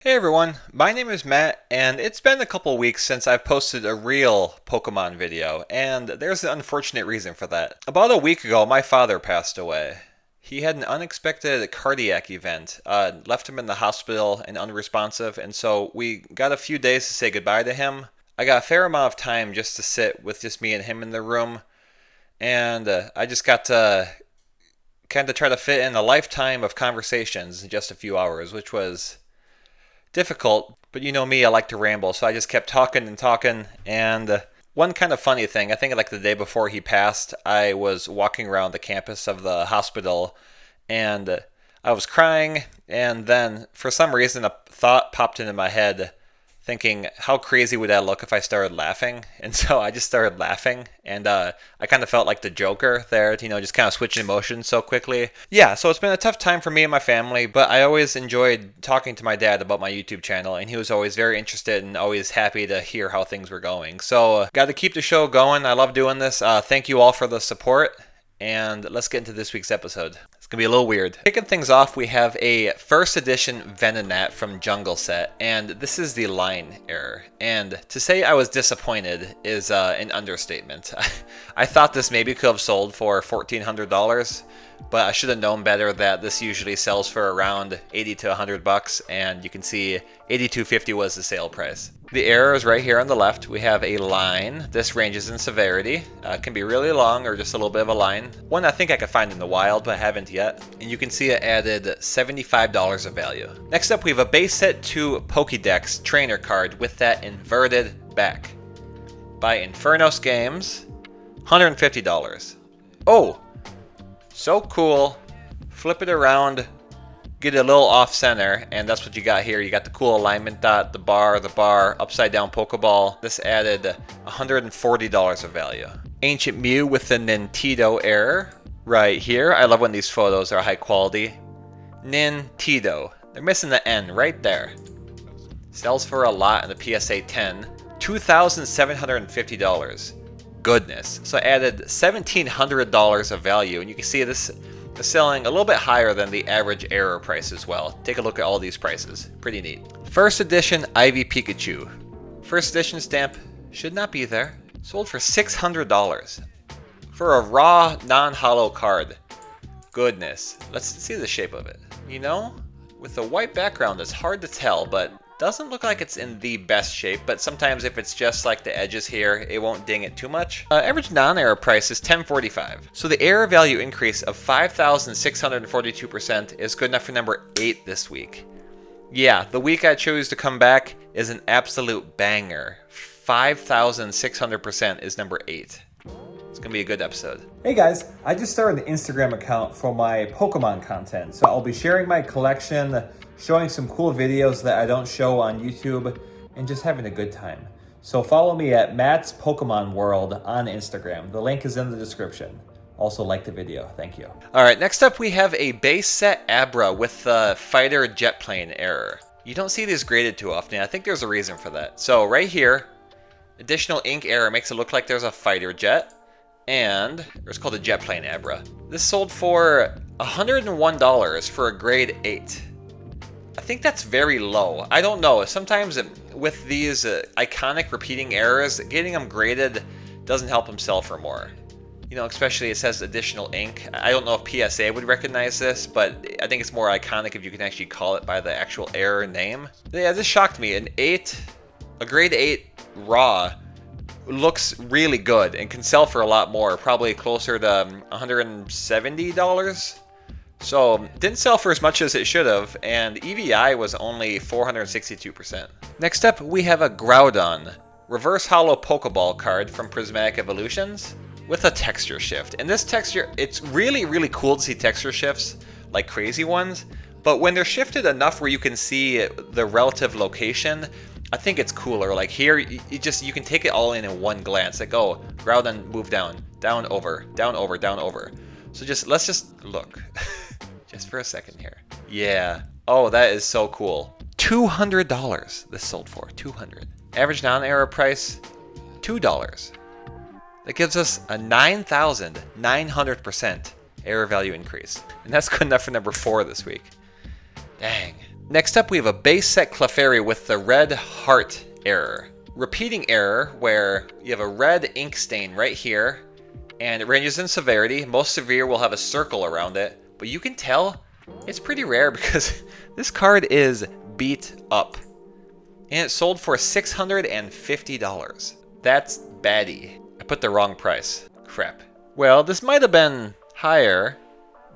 Hey everyone, my name is Matt, and it's been a couple weeks since I've posted a real Pokemon video, and there's an unfortunate reason for that. About a week ago, my father passed away. He had an unexpected cardiac event, left him in the hospital and unresponsive, and so we got a few days to say goodbye to him. I got a fair amount of time just to sit with just me and him in the room, and I just got to kind of try to fit in a lifetime of conversations in just a few hours, which was difficult, but you know me, I like to ramble, so I just kept talking and talking. And one kind of funny thing, I think like the day before he passed, I was walking around the campus of the hospital and I was crying, and then for some reason a thought popped into my head thinking, how crazy would that look if I started laughing? And so I just started laughing, and I kind of felt like the Joker there, just kind of switching emotions so quickly. Yeah, so it's been a tough time for me and my family, but I always enjoyed talking to my dad about my YouTube channel, and he was always very interested and always happy to hear how things were going. So, got to keep the show going. I love doing this. Thank you all for the support, and let's get into this week's episode. It's going to be a little weird. Kicking things off, we have a first edition Venonat from Jungle Set, and this is the line error. And to say I was disappointed is an understatement. I thought this maybe could have sold for $1,400, but I should have known better that this usually sells for around 80 to 100 bucks, and you can see 82.50 was the sale price. The error is right here on the left. We have a line. This ranges in severity. It can be really long or just a little bit of a line. One I think I could find in the wild, but I haven't yet. And you can see it added $75 of value. Next up, we have a base set 2 Pokédex trainer card with that inverted back. By Infernos Games, $150. Oh, so cool. Flip it around. Get it a little off center, and that's what you got here. You got the cool alignment dot, the bar, upside down Pokeball. This added $140 of value. Ancient Mew with the Nintendo error right here. I love when these photos are high quality. Nintendo. They're missing the N right there. Sells for a lot in the PSA 10. $2,750. Goodness. So I added $1,700 of value, and you can see this is selling a little bit higher than the average error price as well. Take a look at all these prices. Pretty neat. First edition Ivy Pikachu. First edition stamp should not be there. Sold for $600 for a raw non-hollow card. Goodness. Let's see the shape of it. With the white background, it's hard to tell, but doesn't look like it's in the best shape, but sometimes if it's just like the edges here, it won't ding it too much. Average non-error price is $10.45. So the error value increase of 5,642% is good enough for number 8 this week. Yeah, the week I chose to come back is an absolute banger. 5,600% is number 8. It's going to be a good episode. Hey guys, I just started an Instagram account for my Pokemon content, so I'll be sharing my collection, showing some cool videos that I don't show on YouTube, and just having a good time. So follow me at Matt's Pokemon World on Instagram. The link is in the description. Also like the video. Thank you. Alright, next up we have a base set Abra with the fighter jet plane error. You don't see these graded too often. I think there's a reason for that. So right here, additional ink error makes it look like there's a fighter jet, and it's called a jet plane Abra. This sold for $101 for a grade 8. I think that's very low. I don't know. Sometimes with these iconic repeating errors, getting them graded doesn't help them sell for more. Especially it says additional ink. I don't know if PSA would recognize this, but I think it's more iconic if you can actually call it by the actual error name. Yeah, this shocked me. A grade 8 raw looks really good and can sell for a lot more, probably closer to $170. So, didn't sell for as much as it should have, and EVI was only 462%. Next up, we have a Groudon, Reverse Hollow Pokeball card from Prismatic Evolutions with a texture shift. And this texture, it's really, really cool to see texture shifts, like crazy ones, but when they're shifted enough where you can see the relative location, I think it's cooler. Like here, you can take it all in one glance. Like, oh, Groudon, move down, down, over, down, over, down, over. So let's just look. Just for a second here. Yeah. Oh, that is so cool. $200 this sold for. $200. Average non-error price, $2. That gives us a 9,900% error value increase. And that's good enough for number 4 this week. Dang. Next up, we have a base set Clefairy with the red heart error. Repeating error, where you have a red ink stain right here, and it ranges in severity. Most severe will have a circle around it, but you can tell it's pretty rare because this card is beat up. And it sold for $650. That's baddie. I put the wrong price. Crap. Well, this might have been higher,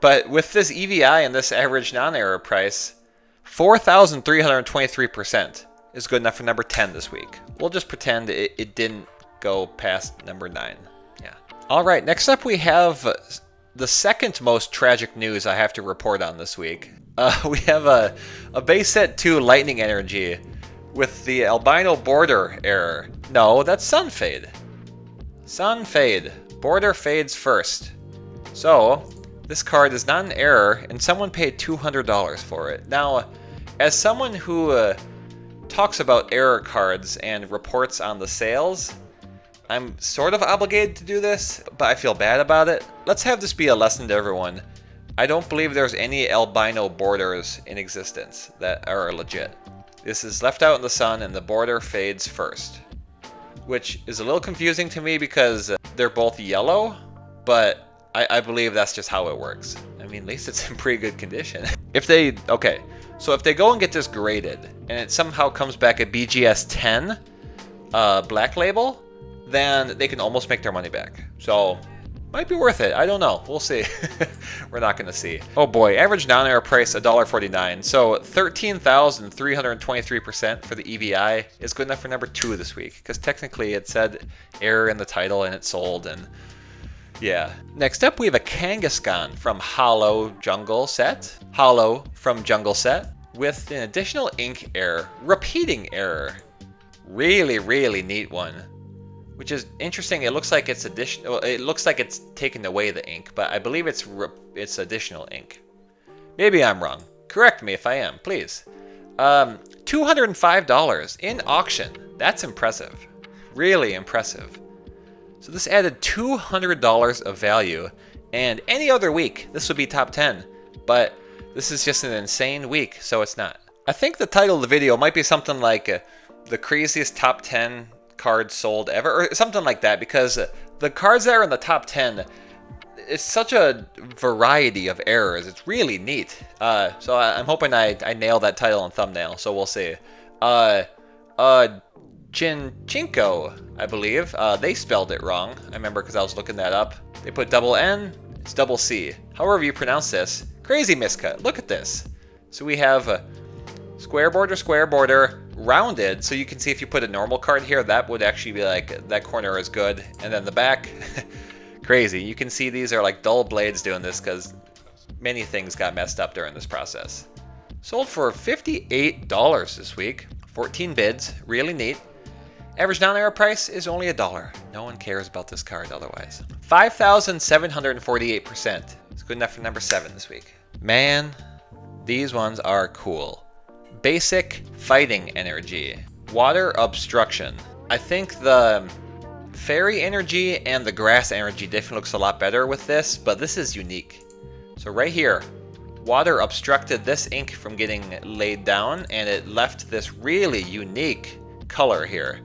but with this EVI and this average non-error price, 4,323% is good enough for number 10 this week. We'll just pretend it didn't go past number 9. Yeah. All right, next up we have the second most tragic news I have to report on this week. We have a base set 2 lightning energy with the albino border error. No, that's sun fade. Sun fade. Border fades first. So, this card is not an error, and someone paid $200 for it. Now, as someone who talks about error cards and reports on the sales, I'm sort of obligated to do this, but I feel bad about it. Let's have this be a lesson to everyone. I don't believe there's any albino borders in existence that are legit. This is left out in the sun and the border fades first, which is a little confusing to me because they're both yellow, but I believe that's just how it works. I mean, at least it's in pretty good condition. If they go and get this graded and it somehow comes back a BGS 10 black label, then they can almost make their money back. So, might be worth it. I don't know. We'll see. We're not going to see. Oh boy, average non-error price $1.49. So 13,323% for the EVI is good enough for number 2 this week, because technically it said error in the title and it sold, and yeah. Next up, we have a Kangaskhan from Hollow Jungle Set. Hollow from Jungle Set with an additional ink error, repeating error. Really, really neat one. Which is interesting. It looks like it's additional. It looks like it's taken away the ink, but I believe it's additional ink. Maybe I'm wrong. Correct me if I am, please. $205 in auction. That's impressive. Really impressive. So this added $200 of value, and any other week this would be top 10, but this is just an insane week, so it's not. I think the title of the video might be something like the craziest top 10 cards sold ever, or something like that, because the cards that are in the top 10, it's such a variety of errors. It's really neat. So I'm hoping I nail that title and thumbnail, so we'll see. Chinchinko, I believe. They spelled it wrong. I remember because I was looking that up. They put double N, it's double C. However you pronounce this, crazy miscut. Look at this. So we have a square border, rounded, so you can see if you put a normal card here, that would actually be like, that corner is good. And then the back, crazy. You can see these are like dull blades doing this because many things got messed up during this process. Sold for $58 this week. 14 bids, really neat. Average non-error price is only $1. No one cares about this card otherwise. 5,748%. It's good enough for number 7 this week. Man, these ones are cool. Basic fighting energy. Water obstruction. I think the fairy energy and the grass energy definitely looks a lot better with this, but this is unique. So right here, water obstructed this ink from getting laid down, and it left this really unique color here.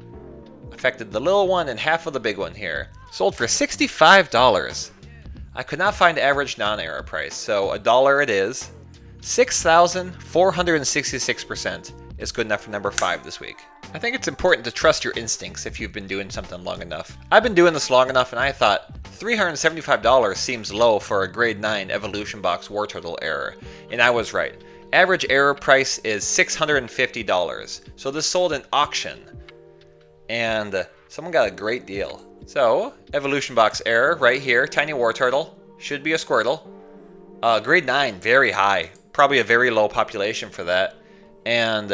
Affected the little one and half of the big one here. Sold for $65. I could not find average non-error price, so $1 it is. 6,466% is good enough for number 5 this week. I think it's important to trust your instincts if you've been doing something long enough. I've been doing this long enough, and I thought $375 seems low for a grade 9 Evolution Box War Turtle error, and I was right. Average error price is $650, so this sold in auction, and someone got a great deal. So, Evolution Box error right here, tiny War Turtle, should be a Squirtle. Grade 9, very high. Probably a very low population for that. And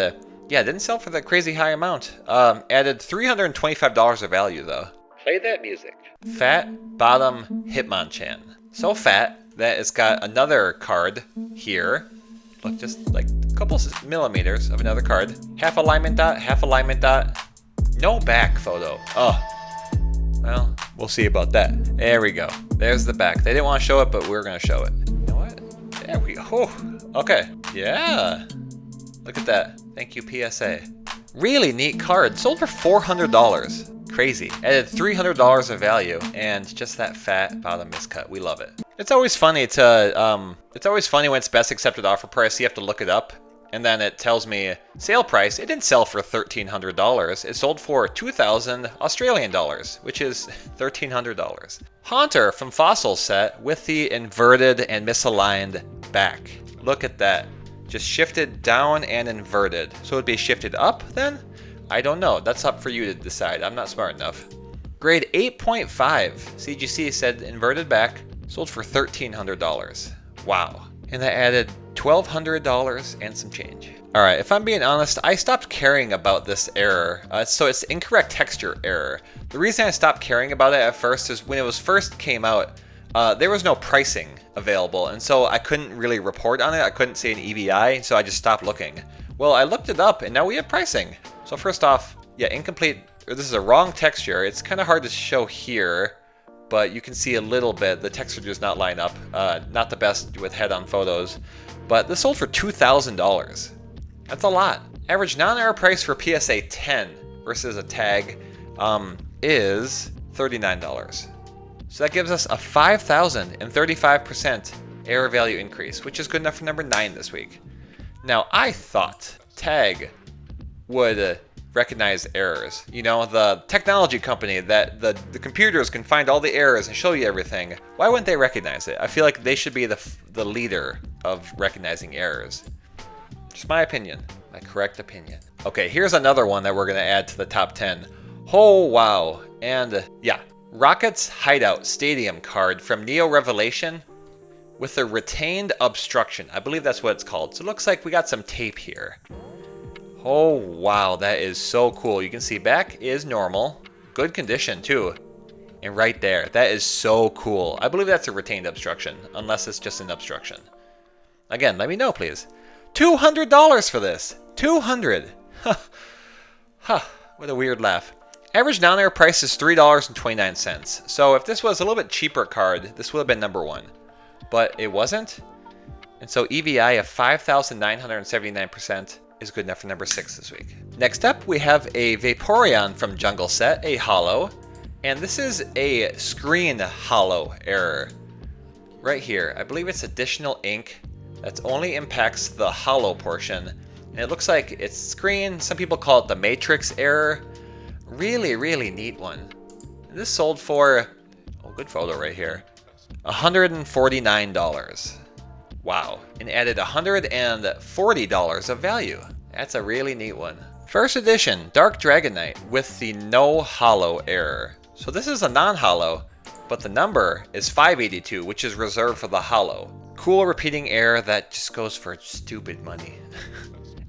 yeah, didn't sell for that crazy high amount. Added $325 of value though. Play that music. Fat Bottom Hitmonchan. So fat that it's got another card here. Look, just like a couple millimeters of another card. Half alignment dot, half alignment dot. No back photo. Oh. Well, we'll see about that. There we go. There's the back. They didn't want to show it, but we're going to show it. You know what? There we go. Okay. Yeah. Look at that. Thank you, PSA. Really neat card. Sold for $400. Crazy. Added $300 of value, and just that fat bottom miscut. We love it. It's always funny to, it's always funny when it's best accepted offer price. You have to look it up, and then it tells me sale price. It didn't sell for $1,300. It sold for 2,000 Australian dollars, which is $1,300. Haunter from Fossil set with the inverted and misaligned back. Look at that. Just shifted down and inverted. So it'd be shifted up then? I don't know. That's up for you to decide. I'm not smart enough. Grade 8.5. CGC said inverted back. Sold for $1,300. Wow. And that added $1,200 and some change. Alright, if I'm being honest, I stopped caring about this error. So it's incorrect texture error. The reason I stopped caring about it at first is when it was first came out, there was no pricing available, and so I couldn't really report on it. I couldn't see an EVI, so I just stopped looking. Well, I looked it up, and now we have pricing. So first off, yeah, incomplete, or this is a wrong texture. It's kind of hard to show here, but you can see a little bit. The texture does not line up. Not the best with head-on photos, but this sold for $2,000. That's a lot. Average non-error price for PSA 10 versus a tag is $39. So that gives us a 5,035% error value increase, which is good enough for number 9 this week. Now, I thought tag would recognize errors. You know, the technology company that the computers can find all the errors and show you everything. Why wouldn't they recognize it? I feel like they should be the leader of recognizing errors. Just my opinion, my correct opinion. Okay, here's another one that we're gonna add to the top 10. Oh, wow. And yeah, Rocket's Hideout Stadium card from Neo Revelation with a retained obstruction. I believe that's what it's called. So it looks like we got some tape here. Oh, wow, that is so cool. You can see back is normal. Good condition, too. And right there, that is so cool. I believe that's a retained obstruction, unless it's just an obstruction. Again, let me know, please. $200 for this. $200. Huh, what a weird laugh. Average non-error price is $3.29. So if this was a little bit cheaper card, this would have been number 1. But it wasn't. And so EVI of 5,979% is good enough for number 6 this week. Next up, we have a Vaporeon from Jungle Set, a holo. And this is a screen holo error. Right here. I believe it's additional ink that only impacts the holo portion. And it looks like it's screen. Some people call it the matrix error. Really, really neat one. And this sold for, oh, good photo right here, $149. Wow. And added $140 of value. That's a really neat one. First edition, Dark Dragonite with the no holo error. So this is a non-holo, but the number is 582, which is reserved for the holo. Cool repeating error that just goes for stupid money.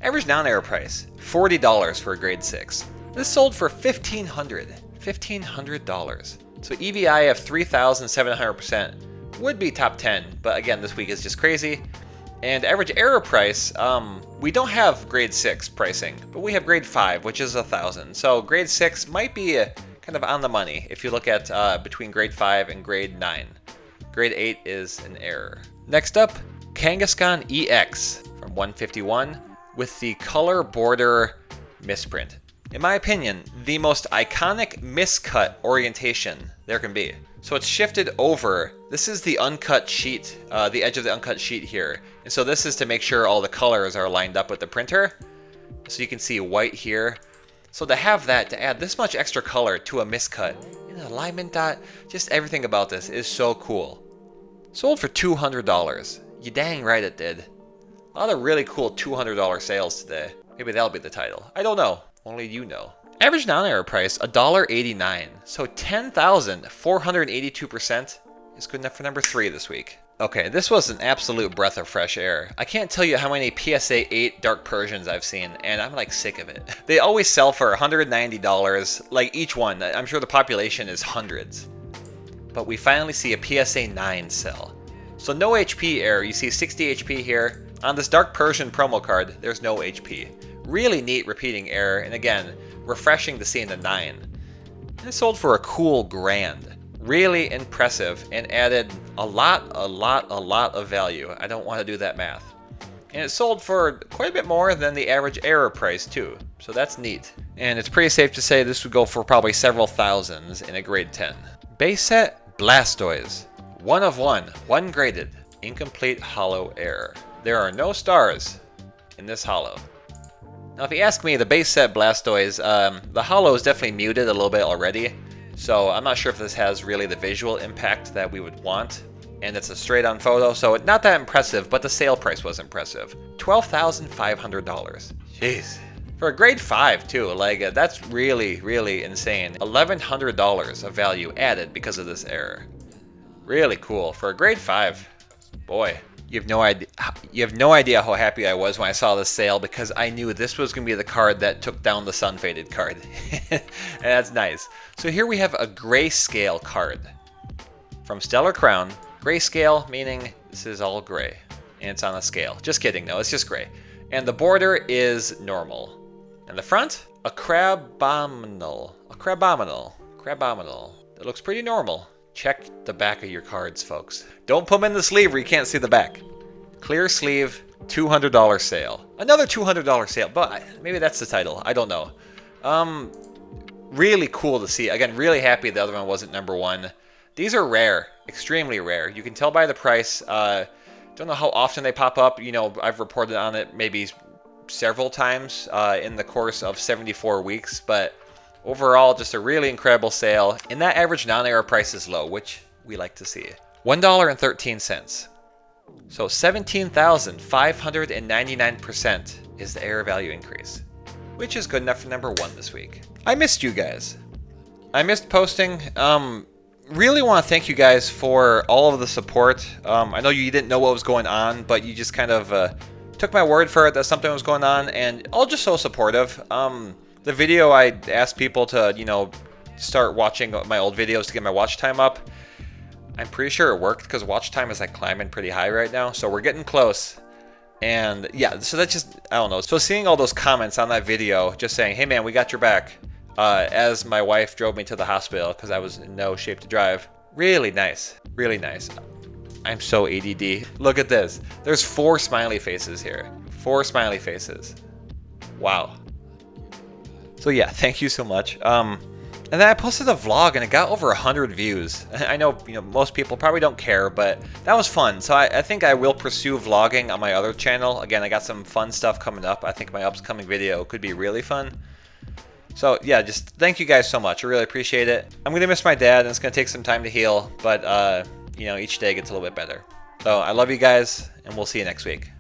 Average non-error price, $40 for a grade 6. This sold for $1,500. So EVI of 3,700% would be top 10, but again, this week is just crazy. And average error price, we don't have grade 6 pricing, but we have grade 5, which is 1,000. So grade 6 might be kind of on the money if you look at between grade 5 and grade 9. Grade 8 is an error. Next up, Kangaskhan EX from 151 with the color border misprint. In my opinion, the most iconic miscut orientation there can be. So it's shifted over. This is the uncut sheet, the edge of the uncut sheet here. And so this is to make sure all the colors are lined up with the printer. So you can see white here. So to have that, to add this much extra color to a miscut, and an alignment dot, just everything about this is so cool. Sold for $200. You dang right it did. A lot of really cool $200 sales today. Maybe that'll be the title. I don't know. Only you know. Average non-error price, $1.89. So 10,482% is good enough for number 3 this week. Okay, this was an absolute breath of fresh air. I can't tell you how many PSA 8 Dark Persians I've seen, and I'm like sick of it. They always sell for $190, like each one. I'm sure the population is hundreds. But we finally see a PSA 9 sell. So no HP error. You see 60 HP here. On this Dark Persian promo card, there's no HP. Really neat repeating error, and again, refreshing to see in the 9. And it sold for a cool grand. Really impressive, and added a lot of value. I don't want to do that math. And it sold for quite a bit more than the average error price too, so that's neat. And it's pretty safe to say this would go for probably several thousands in a grade 10. Base set Blastoise. 1 of 1 graded, incomplete holo error. There are no stars in this holo. Now if you ask me, the base set Blastoise, the holo is definitely muted a little bit already, so I'm not sure if this has really the visual impact that we would want. And it's a straight on photo, so not that impressive, but the sale price was impressive. $12,500. Jeez. For a grade 5 too, like that's really, really insane. $1,100 of value added because of this error. Really cool. For a grade 5, boy. You have no idea how happy I was when I saw this sale, because I knew this was going to be the card that took down the Sun Faded card. And that's nice. So here we have a grayscale card from Stellar Crown. Grayscale, meaning this is all gray, and it's on a scale. Just kidding, no, it's just gray. And the border is normal. And the front, a crabominal. That looks pretty normal. Check the back of your cards, folks. Don't put them in the sleeve where you can't see the back. Clear sleeve, $200 sale. Another $200 sale, but maybe that's the title, I don't know. Really cool to see. Again, really happy the other one wasn't number 1. These are rare, extremely rare. You can tell by the price. Don't know how often they pop up. You know, I've reported on it maybe several times in the course of 74 weeks, but overall, just a really incredible sale. And that average non-error price is low, which we like to see. $1.13. So 17,599% is the error value increase, which is good enough for number 1 this week. I missed you guys. I missed posting. Really want to thank you guys for all of the support. I know you didn't know what was going on, but you just kind of took my word for it that something was going on, and all just so supportive. The video, I asked people to, you know, start watching my old videos to get my watch time up. I'm pretty sure it worked, because watch time is like climbing pretty high right now, so we're getting close. And yeah, so that's just, I don't know. So seeing all those comments on that video, just saying, hey man, we got your back. As my wife drove me to the hospital because I was in no shape to drive. Really nice. Really nice. I'm so ADD. Look at this. There's 4 smiley faces here. 4 smiley faces. Wow. So yeah, thank you so much. And then I posted a vlog and it got over 100 views. I know, you know, most people probably don't care, but that was fun. So I think I will pursue vlogging on my other channel. Again, I got some fun stuff coming up. I think my upcoming video could be really fun. So yeah, just thank you guys so much. I really appreciate it. I'm going to miss my dad, and it's going to take some time to heal, but you know, each day gets a little bit better. So I love you guys, and we'll see you next week.